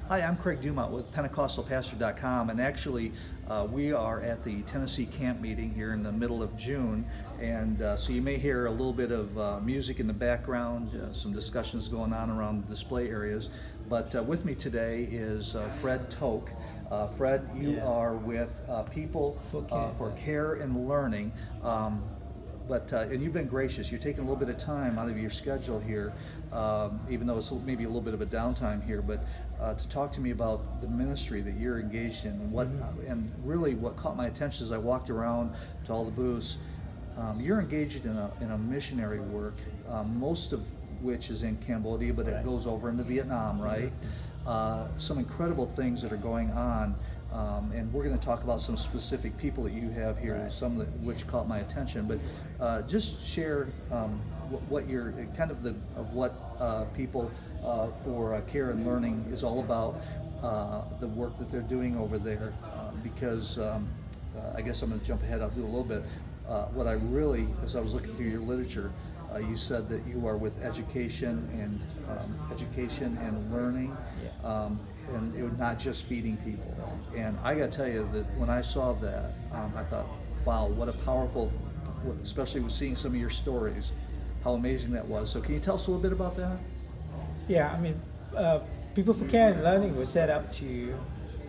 Hi, I'm Craig Dumont with PentecostalPastor.com, and actually we are at the Tennessee camp meeting here in the middle of June, and so you may hear a little bit of music in the background, some discussions going on around the display areas, but with me today is Fred Toke. Fred, you are with People for Care and Learning. And you've been gracious. You're taking a little bit of time out of your schedule here, even though it's maybe a little bit of a downtime here, but to talk to me about the ministry that you're engaged in, and and really what caught my attention as I walked around to all the booths. You're engaged in a missionary work, most of which is in Cambodia, but it goes over into Vietnam, right? Some incredible things that are going on. And we're going to talk about some specific people that you have here, some that, which caught my attention. But just share what you're kind of what People for Care and Learning is all about, the work that they're doing over there. Because I guess I'm going to jump ahead. I'll do a little bit. What I really, as I was looking through your literature, you said that you are with education and learning. And it was not just feeding people. And I got to tell you that when I saw that, I thought, wow, what a powerful, especially with seeing some of your stories, how amazing that was. So can you tell us a little bit about that? Yeah, I mean, People for Care and Learning was set up to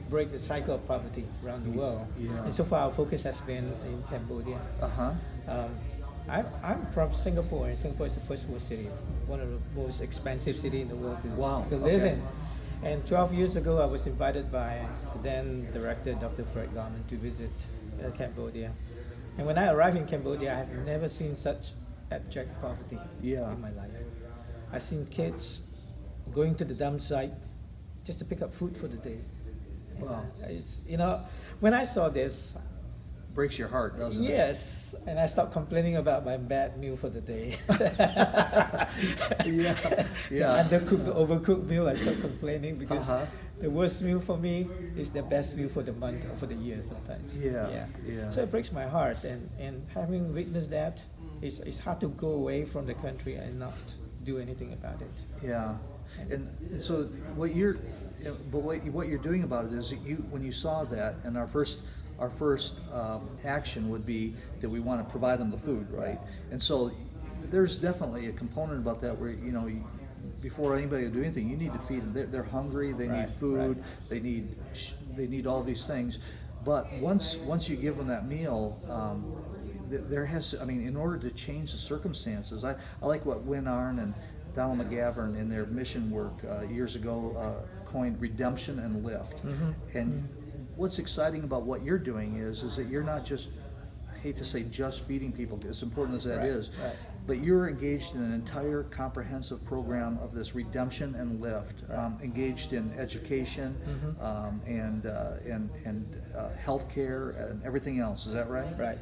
break the cycle of poverty around the world. Yeah. And so far our focus has been in Cambodia. I'm from Singapore, and Singapore is the first world city, one of the most expensive cities in the world to live in. And 12 years ago, I was invited by the then director, Dr. Fred Garman, to visit Cambodia. And when I arrived in Cambodia, I have never seen such abject poverty in my life. I've seen kids going to the dump site just to pick up food for the day. Wow. When I saw this, breaks your heart, doesn't it? Yes, and I stopped complaining about my bad meal for the day. The undercooked, the overcooked meal, I stopped complaining because the worst meal for me is the best meal for the month or for the year sometimes. So it breaks my heart, and having witnessed that, it's hard to go away from the country and not do anything about it. Yeah, and so what you're doing about it is that when you saw that, and our first action would be that we want to provide them the food, right? And so there's definitely a component about that where, before anybody will do anything, you need to feed them. They're hungry, they need food, they need all these things. But once you give them that meal, there has to, in order to change the circumstances, I like what Win Arn and Donald McGavern in their mission work years ago coined redemption and lift. And what's exciting about what you're doing is that you're not just, I hate to say just feeding people, as important as that is, but you're engaged in an entire comprehensive program of this redemption and lift, engaged in education and healthcare and everything else. Is that right? Right.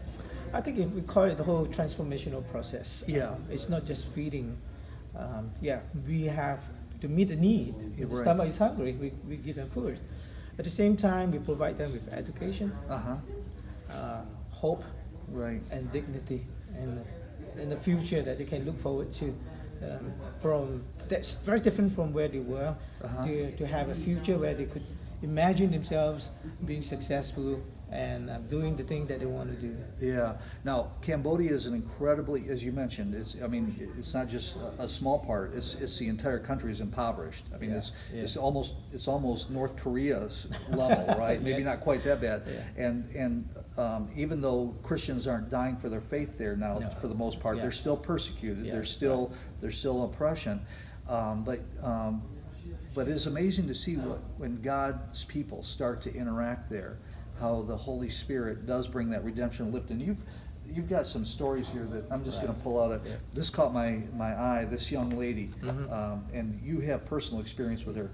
I think we call it the whole transformational process. It's not just feeding. We have to meet the need. If the stomach is hungry, we give them food. At the same time, we provide them with education, hope, and dignity, and the future that they can look forward to. That's very different from where they were, to have a future where they could imagine themselves being successful and doing the thing that they want to do. Yeah. Now, Cambodia is an incredibly, as you mentioned, it's not just a small part. It's the entire country is impoverished. It's almost North Korea's level, right? Maybe not quite that bad. And even though Christians aren't dying for their faith there now, for the most part, they're still persecuted. There's still oppression. But it's amazing to see when God's people start to interact there, how the Holy Spirit does bring that redemption lift. And you've got some stories here that I'm just going to pull out. This caught my eye, this young lady, and you have personal experience with her.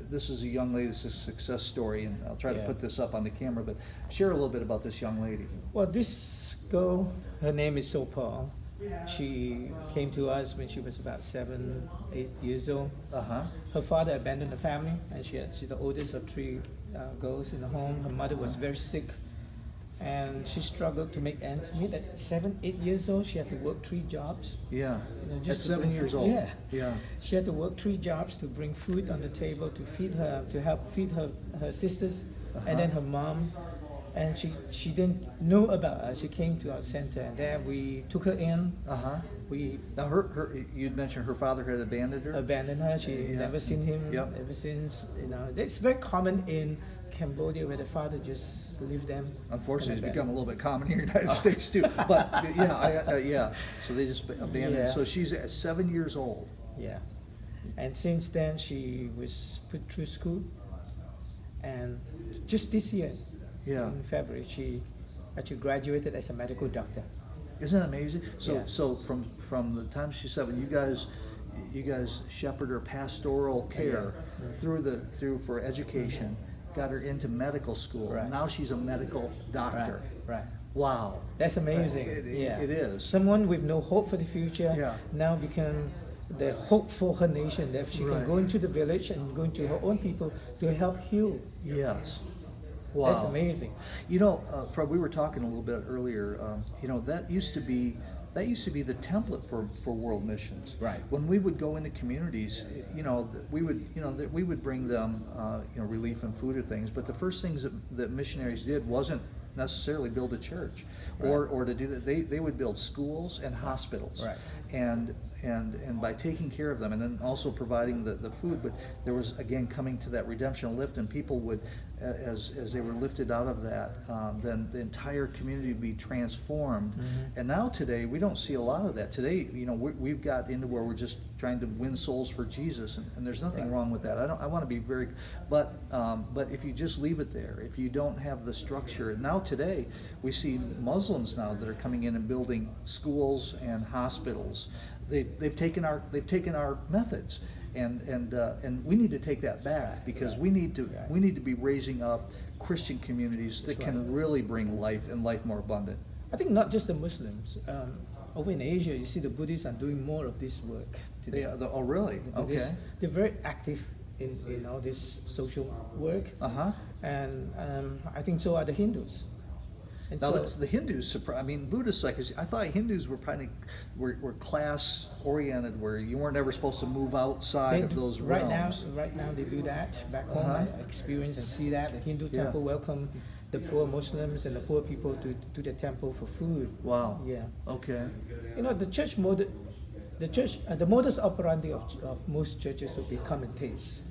This is a young lady, this is a success story, and I'll try to put this up on the camera, but share a little bit about this young lady. Well, this girl, her name is Sopal. She came to us when she was about 7, 8 years old. Her father abandoned the family, and she's the oldest of 3 girls in the home. Her mother was very sick, and she struggled to make ends meet. At 7, 8 years old, she had to work 3 jobs. Yeah. At At 7 years old. Yeah. Yeah. She had to work 3 jobs to bring food on the table to feed her, to help feed her sisters, and then her mom. And she didn't know about us. She came to our center, and there we took her in. We Now, you'd mentioned her father had abandoned her. abandoned her. She Yeah. never seen him Yep. ever since. It's very common in Cambodia where the father just leave them. Unfortunately, it's abandoned. become a little bit common here in the United States too. But yeah, yeah. So they just abandoned. Yeah. So she's at 7 years old. Yeah. And since then, she was put through school. And just this year, Yeah. in February, she actually graduated as a medical doctor. Isn't that amazing? So Yeah. so from the time she's 7, you guys shepherd her pastoral care through for education, got her into medical school. Right. Now she's a medical doctor. Right. Wow. That's amazing. It is. Someone with no hope for the future Yeah. now become the hope for her nation. That she Right. can go into the village and go into her own people to help heal. Yes. Wow. That's amazing. Fred, we were talking a little bit earlier. That used to be the template for world missions. Right. When we would go into communities, we would bring them, relief and food or things. But the first things that missionaries did wasn't necessarily build a church, or to do that. They would build schools and hospitals. Right. And by taking care of them, and then also providing the food, but there was again coming to that redemption lift, and people would, as they were lifted out of that, then the entire community would be transformed. And now today we don't see a lot of that. Today, we've got into where we're just trying to win souls for Jesus, and there's nothing wrong with that. I want to be very, but if you just leave it there, if you don't have the structure, now today we see Muslims now that are coming in and building schools and hospitals. They've taken our methods, and we need to take that back, because we need to be raising up Christian communities that can really bring life and life more abundant. I think not just the Muslims. Over in Asia, you see the Buddhists are doing more of this work today. Oh, really? The Buddhists, Okay. they're very active in all this social work. And I think so are the Hindus. And Now, so, the Hindus, Buddhists, I thought Hindus were were class oriented, where you weren't ever supposed to move outside of those realms. Right now they do that. Back home, I experience and see that the Hindu Yeah. temple welcome the poor Muslims and the poor people to the temple for food. Wow. Yeah. Okay. The church the modus operandi of most churches would be come and taste.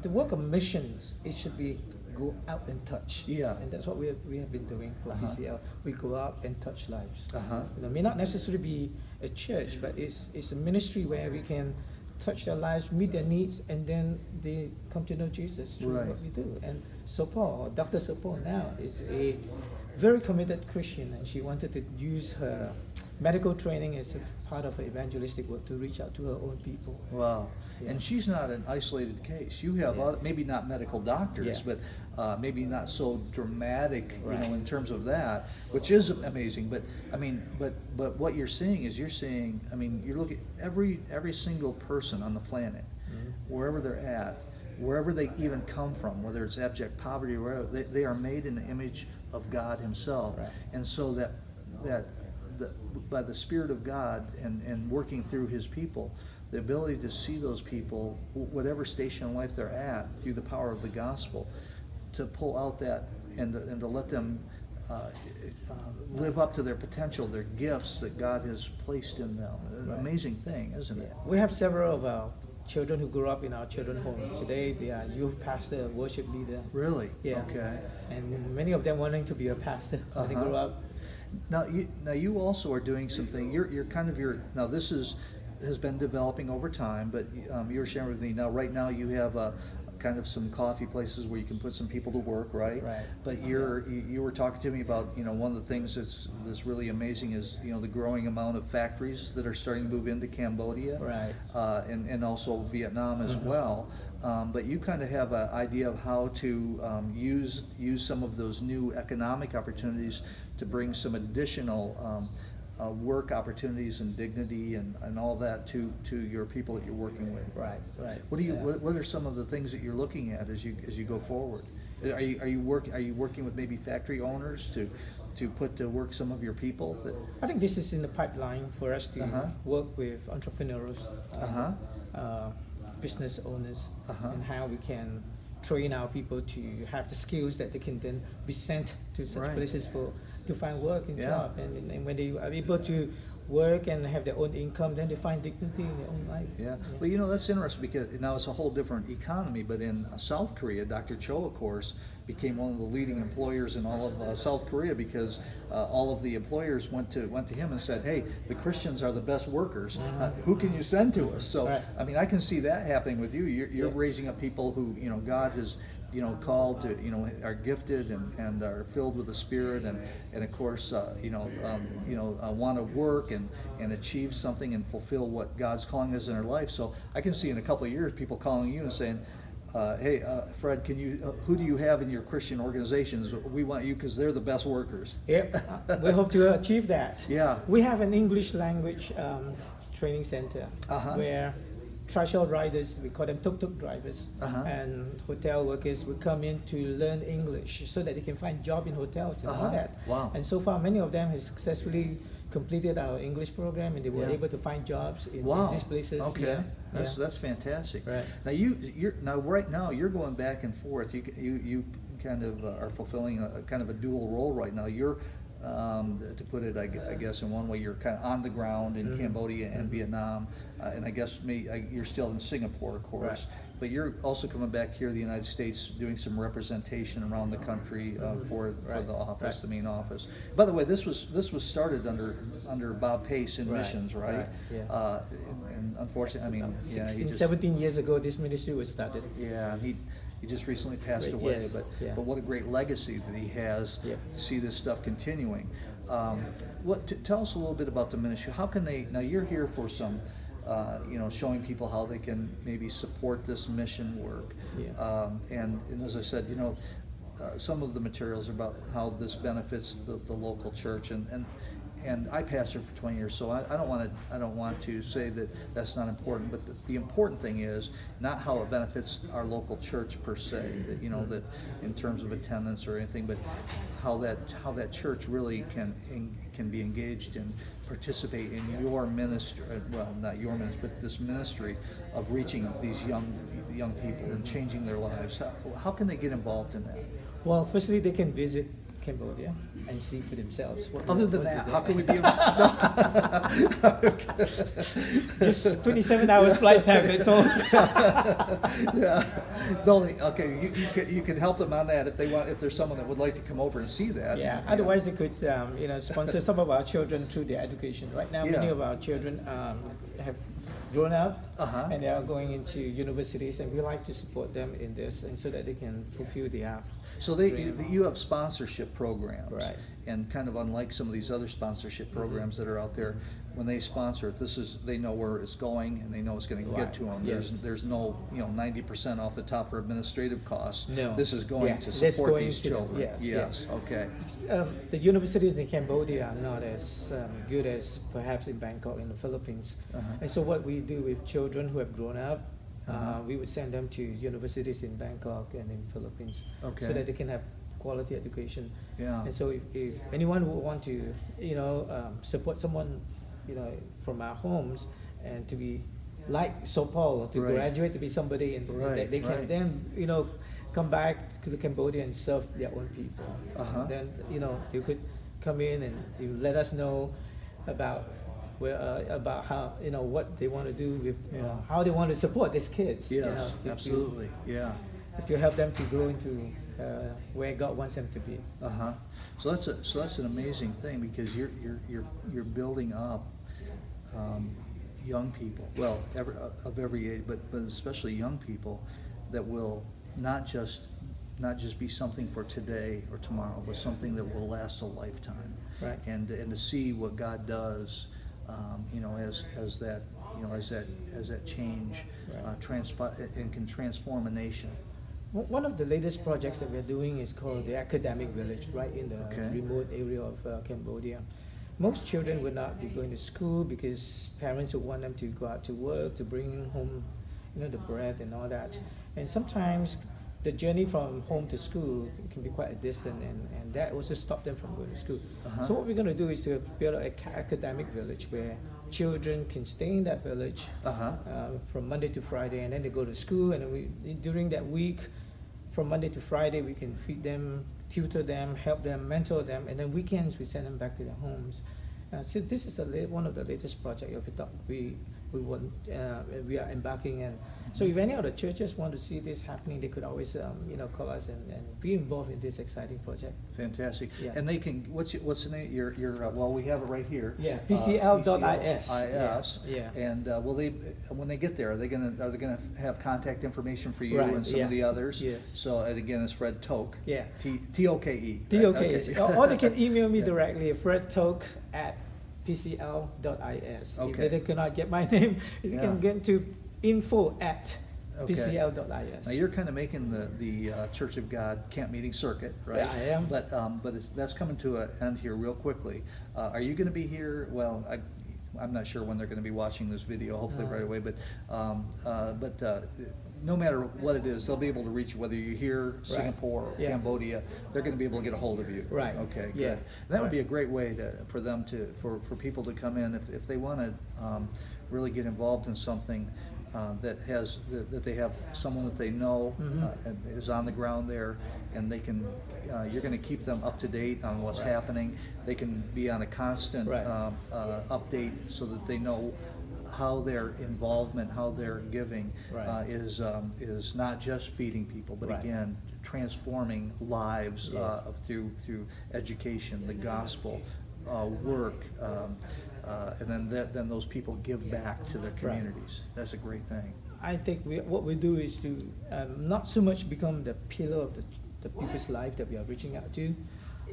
The work of missions, it should be go out and touch. Yeah. And that's what we have been doing for PCL. We go out and touch lives. It may not necessarily be a church, but it's a ministry where we can touch their lives, meet their needs, and then they come to know Jesus through Right. what we do. And Sopo, Dr. Sopo now, is a very committed Christian, and she wanted to use her medical training as a part of her evangelistic work to reach out to her own people. Wow. Yeah. And she's not an isolated case. You have maybe not medical doctors, Yeah. but maybe not so dramatic, Right. in terms of that, which is amazing. But but what you're seeing is you're looking at every single person on the planet, wherever they're at, wherever they even come from, whether it's abject poverty or wherever, they are made in the image of God Himself. Right. And so by the Spirit of God and working through His people, the ability to see those people, whatever station in life they're at, through the power of the gospel, to pull out that and to let them live up to their potential, their gifts that God has placed in them. An amazing thing, isn't it? We have several of our children who grew up in our children's home. Today they are youth pastor, worship leader. Really? Yeah. Okay. And many of them wanting to be a pastor when they grow up. Now you also are doing something. Now this has been developing over time, but you were sharing with me. Now right now you have kind of some coffee places where you can put some people to work, right? Right. But you were talking to me about one of the things that's really amazing is the growing amount of factories that are starting to move into Cambodia, Right. And also Vietnam as well. But you kind of have an idea of how to use some of those new economic opportunities to bring some additional work opportunities and dignity and all that to your people that you're working with. Right, right. What do you Yeah. what are some of the things that you're looking at as you go forward? Are you working with maybe factory owners to put to work some of your people that I think this is in the pipeline for us to Uh-huh. work with entrepreneurs, Uh-huh. business owners, Uh-huh. and how we can train our people to have the skills that they can then be sent to such Right. places to find work and Yeah. job. And when they are able to work and have their own income, then they find dignity in their own life. Yeah, well, you know, that's interesting because now it's a whole different economy, but in South Korea, Dr. Cho, of course, became one of the leading employers in all of South Korea because all of the employers went to him and said, hey, the Christians are the best workers. Who can you send to us? So, Right. I mean, I can see that happening with you. You're Yeah. raising up people who, you know, God has, you know, called to, you know, are gifted and are filled with the Spirit and of course, want to work and achieve something and fulfill what God's calling is in their life. So I can see in a couple of years people calling you and saying, hey, Fred, can you? Who do you have in your Christian organizations? We want you because they're the best workers. Yep, we hope to achieve that. Yeah. We have an English language training center Uh-huh. where tricycle riders, we call them tuk-tuk drivers, Uh-huh. and hotel workers will come in to learn English so that they can find job in hotels and all Uh-huh. that. Wow. And so far, many of them have successfully completed our English program, and they were Yeah. able to find jobs in Wow. these places. Okay. Yeah. That's Yeah. that's fantastic. Right. Now right now you're going back and forth. You kind of are fulfilling a kind of a dual role right now. You're to put it, I guess in one way, you're kind of on the ground in Mhm. Cambodia and Vietnam, and I guess you're still in Singapore, of course. Right. But you're also coming back here to the United States, doing some representation around the country for Right. the office, Right. the main office. By the way, this was started under Bob Pace in Right. missions, right? Right. Yeah. And unfortunately, I mean, yeah, 16, 17 years ago, this ministry was started. yeah, he just recently passed Right, away, yes, but yeah. but what a great legacy that he has Yep. to see this stuff continuing. Tell us a little bit about the ministry. How can they? Now you're here for some, showing people how they can maybe support this mission work. Yeah. And as I said, some of the materials are about how this benefits the local church and I pastored for 20 years, so I don't want to say that that's not important. But the important thing is not how it benefits our local church per se, that in terms of attendance or anything, but how that church really can be engaged and participate in your ministry. Well, not your ministry, but this ministry of reaching these young people and changing their lives. How can they get involved in that? Well, firstly, they can visit Cambodia and see for themselves. Other than that, how can we be? Just 27 hours flight time, that's all. Yeah. No, okay. You can help them on that if they want. If there's someone that would like to come over and see that. Yeah. Otherwise, they could, sponsor some of our children through their education. Right now, many Yeah. of our children have grown up Uh-huh. and they are going into universities, and we like to support them in this, and so that they can fulfill their So you have sponsorship programs, Right. And kind of unlike some of these other sponsorship programs that are out there, when they sponsor it, they know where it's going and they know it's going to get Right. to them. Yes. There's no 90% off the top for administrative costs. No. This is going Yeah, to that's support going these to them, children. yes, Yes. yes. Okay. The universities in Cambodia are not as good as perhaps in Bangkok in the Philippines. Uh-huh. And so what we do with children who have grown up, Uh-huh. we would send them to universities in Bangkok and in Philippines, Okay. so that they can have quality education. Yeah. And so if anyone would want to, support someone, from our homes and to be like So Paul, to Right. graduate to be somebody, and Right, that they can right. then, come back to Cambodia and serve their own people. Uh-huh. Then, you could come in and you let us know about how, what they want to do with, Yeah. how they want to support these kids. Yes. Absolutely. Yeah. To help them to grow into where God wants them to be. Uh-huh. So that's an amazing thing, because you're building up young people, well, of every age, but especially young people that will not just be something for today or tomorrow, but something that will last a lifetime. Right. And to see what God does, as that change Right. and can transform a nation. One of the latest projects that we're doing is called the Academic Village, right in the Okay. remote area of Cambodia. most children would not be going to school because parents would want them to go out to work to bring home, the bread and all that. And sometimes the journey from home to school can be quite a distance, and that also stops them from going to school. So what we're going to do is to build an academic village where children can stay in that village from Monday to Friday, and then they go to school, and then during that week, from Monday to Friday, we can feed them, tutor them, help them, mentor them, and then weekends we send them back to their homes. So this is one of the latest projects we are embarking in. So if any other churches want to see this happening, they could always call us and be involved in this exciting project. Fantastic. Yeah. And they can, what's the name? Your well, we have it right here. Yeah, PCL.is. PCL.is. Yeah. And will they, when they get there, are they gonna have contact information for you Right, and some of the others? Yes. So, and again, it's Fred Toke. Yeah. Toke. Toke. Or they can email me directly, fredtoke at PCL.is. Okay. If they cannot get my name, you can get to info at Okay. PCL.is. Now you're kind of making the Church of God camp meeting circuit, right? Yeah, I am. But that's coming to an end here real quickly. Are you going to be here? Well, I'm not sure when they're going to be watching this video. Hopefully right away. But no matter what it is, they'll be able to reach you, whether you're here, Singapore, or Cambodia. They're going to be able to get a hold of you. Right. Okay. Good. Yeah. That would be a great way for people to come in if they want to really get involved in something. That they have someone that they know and is on the ground there, and they can. You're going to keep them up to date on what's happening. They can be on a constant update so that they know how their involvement, how their giving is not just feeding people, but again transforming lives through education, the gospel, work. And then those people give back to their communities. That's a great thing. I think what we do is to not so much become the pillar of the people's life that we are reaching out to.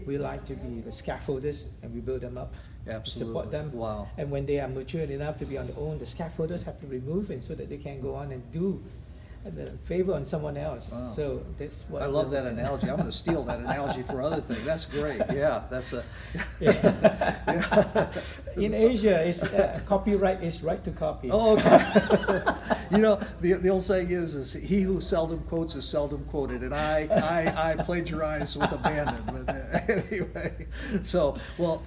We like to be the scaffolders, and we build them up. Absolutely. Support them. Wow. And when they are mature enough to be on their own, the scaffolders have to remove, and so that they can go on and do the favor on someone else. Wow. So that's what I love that analogy. I'm going to steal that analogy for other things. That's great. Yeah, that's a. In Asia, it's copyright is right to copy. Oh, okay. The old saying is he who seldom quotes is seldom quoted, and I plagiarize with abandon. But anyway, so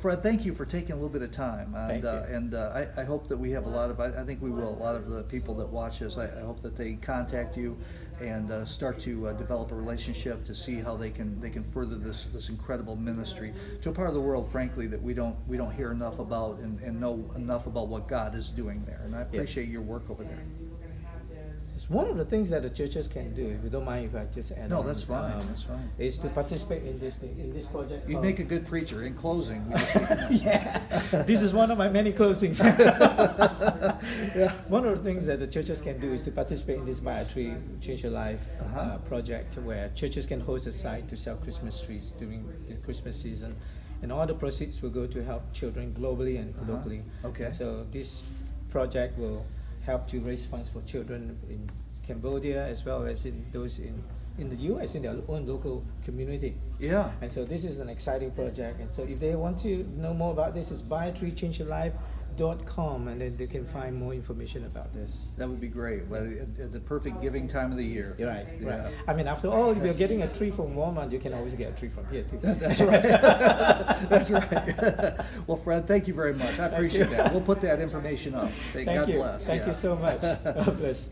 Fred, thank you for taking a little bit of time, and I hope that we have a lot of. I think we will. A lot of the people that watch us, I hope that they contact you and start to develop a relationship to see how they can further this incredible ministry to a part of the world, frankly, that we don't hear enough about and know enough about what God is doing there. And I appreciate your work over there. It's one of the things that the churches can do. If you don't mind if I just add on. That's fine. That's fine. Is to participate in this project. You make a good preacher. In closing, this is one of my many closings. One of the things that the churches can do is to participate in this Buy a Tree, Change Your Life project, where churches can host a site to sell Christmas trees during the Christmas season, and all the proceeds will go to help children globally and locally. Okay. And so this project will help to raise funds for children in Cambodia as well as in those in the U.S. in their own local community. Yeah. And so this is an exciting project. And so if they want to know more about this, it's buyatreechangeyourlife.com, and then they can find more information about this. That would be great. Well, at the perfect giving time of the year. Right. I mean, after all, if you're getting a tree from Walmart, you can always get a tree from here too. That's right. That's right. Well, Fred, thank you very much. I appreciate that. We'll put that information up. God bless. Thank you so much. God bless.